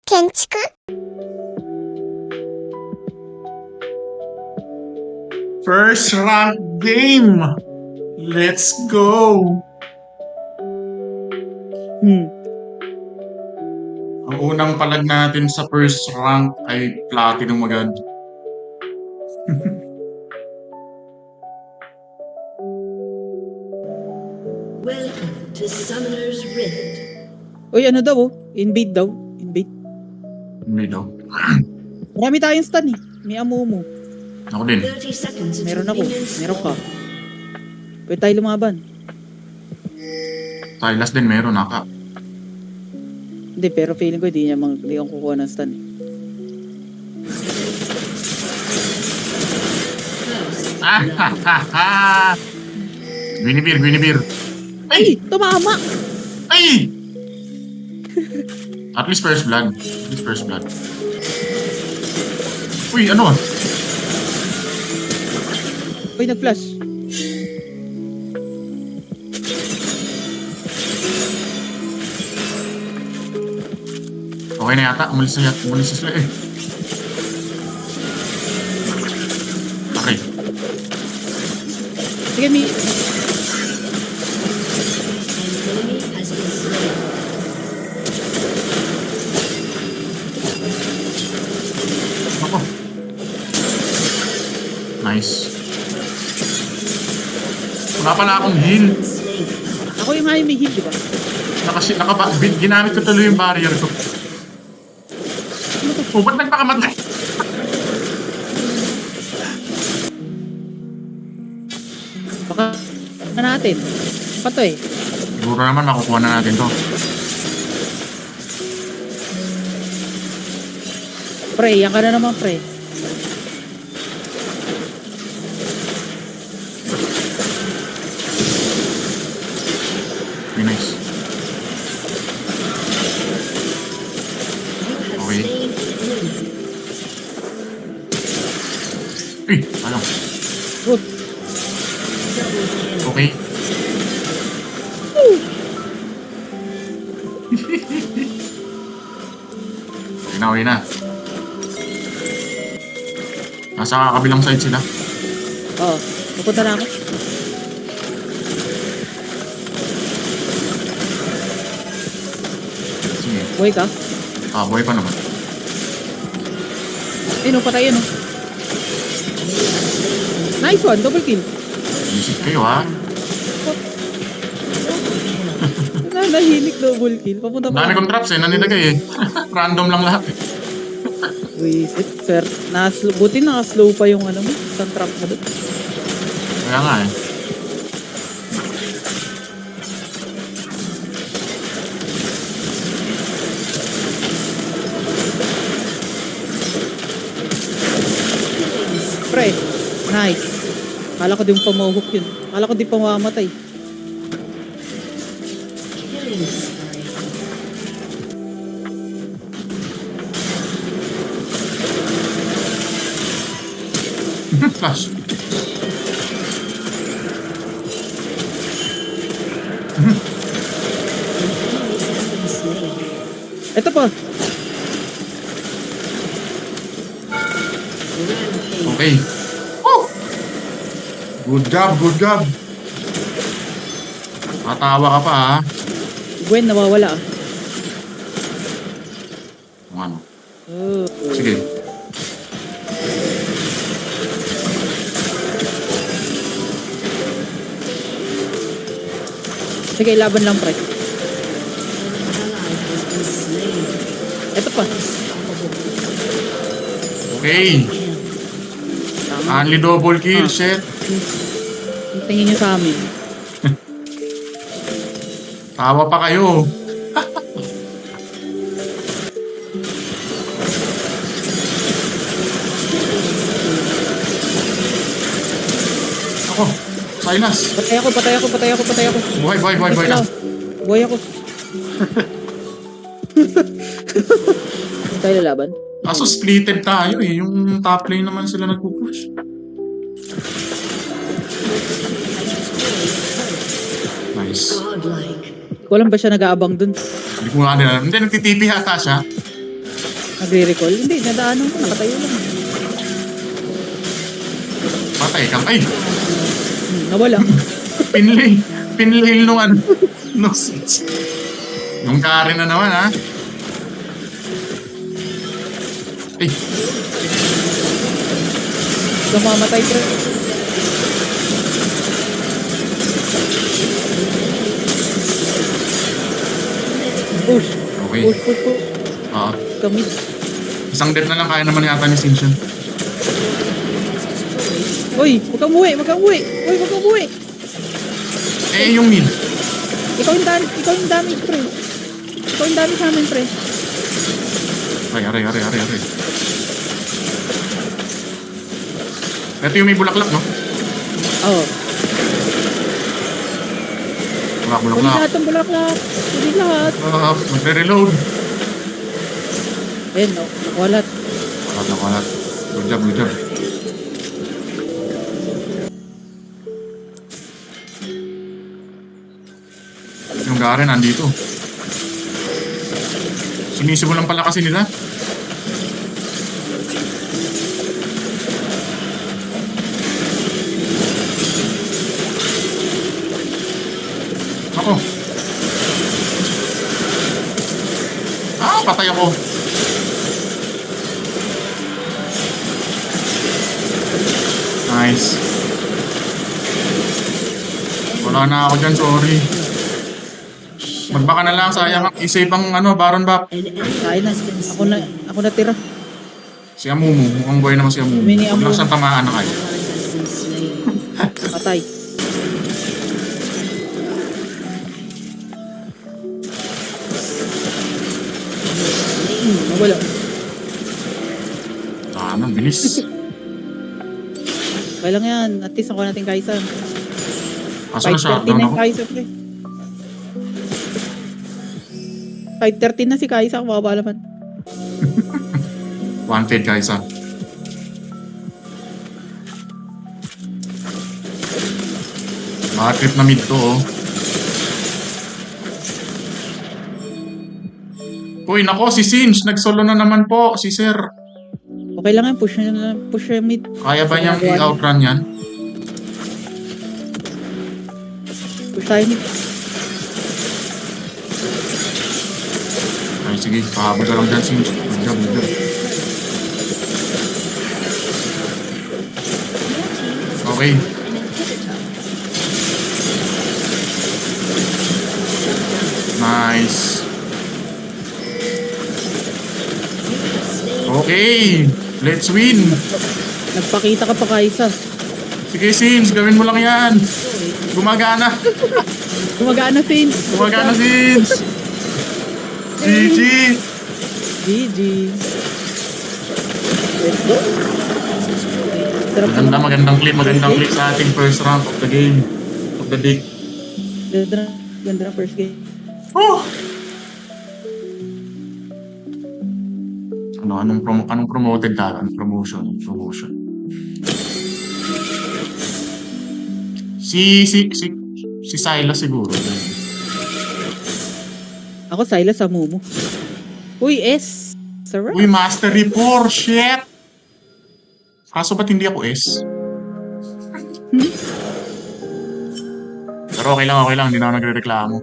建築 First rank game! Let's go! Ang unang palag natin sa first rank ay Platinum agad. Welcome to Summoner's Rift. Uy, ano daw oh? Invade daw. Invade. Hindi daw. Marami tayong stun eh. May amumu. Ako din. 30 seconds Meron until ako. minions Meron ka. spawn. Pwede tayo lumaban. Silas din meron, naka. Hindi, pero feeling ko hindi ako kukuha ng stun eh. Guinevere, Guinevere. Ay! Tumama! Ay! At least first blood. At least first blood. Uy, ano? Uy, nag-flash. Okay na yata. Umalis na sila eh. Okay. Sige, may... An enemy has been slain. Ako. Nice. Wala pala akong heal. Slain. Ako yung nga yung may heal, di ba? Ginamit ko tuloy yung barrier ko. Oh, ba't nagpakamatay? Baka na natin. Pa to eh. Siguro naman makukuha na natin to. Pre, yan ka na naman, pre. Okay, nice. You have Okay. slain an enemy. Uy, alam. Good. Double kill. Okay. Okay na. Nasa kabilang side sila. Oo. Pupunta na ako. Sige. Buhay ka? Buhay pa naman. Ayun, patay yun oh. Nice one, double kill. Visit kayo ha. Nahilik double kill. Papunta Ang pa. dami kong traps eh. Nanilagay eh. Random lang lahat eh. Wisit, sir. Buti naka-slow pa yung ano mo. Isang trap mo doon. Kaya nga eh. Pre, nice. Kala ko di mo pa mahuhook yun. Kala ko di pa mamamatay. Killing spree. Flash. Enemy has been slain. Ito pa. Rampage. Okay. Woo! Good job, good job. Matawa ka pa ha. Gwen, nawawala ah. Kung ano. Oh. Sige. Sige, laban lang pre. An ally has been slain. Ito pa. Unstoppable. Okay. Kill. Tama. Only double kill, Ah. shit. Tingin nyo sa amin. Tawa pa kayo. Ako, Silas. Patay ako, patay ako, patay ako, patay ako. Buhay, buhay, buhay, buhay Wait lang. lang. Buhay ako. Hindi tayo lalaban? Kaso splitted tayo eh. Yung top lane naman sila nagpupush. Nice. Godlike. Ko alam ba siya nag-aabang dun? Hindi ko nga din alam. Hindi, nagtitipi ata siya. Nagre-recall? Hindi, nadaanan ko. Nakatayo lang. Patay kang, ay! Nawala. Pinlail nung ano, no seats. Yung Karen na naman, ha? Ay, Gamamatay pre. Push. okay. Push. Oo. Kami. Isang death na lang, kaya naman yata ni Sinsion. Uy, huwag kang umuwi. Uy, huwag kang umuwi. Eh, yung mid. Ikaw yung damage, pre. Ikaw yung damage sa amin, pre. Aray. Ito yung may bulaklak, no? Oo. Kunin Bulaklak. lahat ng bulaklak. Kunin lahat. Magre-reload. Ayun, no. Nakuwalat. Wala. Good job. Yung Garen nandito. Sinisimulan pala kasi nila. Ako. Patay ako. Nice. Wala na ako dyan, sorry. Magbaka na lang, sayang. Isave ang Baron Buff. Kaya na. Ako natira. Si Amumu, mukhang buhay naman si Amumu. Mini Huwag lang Amumu. siyang tamaan na kayo. Has been slain. Patay. Nawala. Ang bilis. Okay lang yan. At least nakuha natin Kaisa. Kaso na 5:30 shutdown na ako. yung Kaisa, pre. 5:30 na si Kaisa. Kumababa naman. Wanted guys ah. Mga trip na mid to oh. Uy, nako si Singe. Nag-solo na naman po si Sir. Okay lang yan. Push na mid. Kaya ba niyang i-outrun yan? Push tayo mid. Ay sige, pahabol ka lang dyan Singe. Good job. Okay. Nice. Okay. Let's win. Nagpakita ka pa Kaisa. Sige Singe, gawin mo lang yan. Gumagana. Gumagana, Finn. Gumagana Singe. GG. GG. Let's go. Sarap Magandang clip sa ating first round of the game. Of the day. Ganda na first game. Oh! Anong promoted tayo? Anong promotion? Si Silas siguro. Ako, Silas Amumu. Uy, S. Sarap. Uy, Mastery 4, shit! Kaso ba't hindi ako S? Pero okay lang, hindi na ako nagre-reklamo.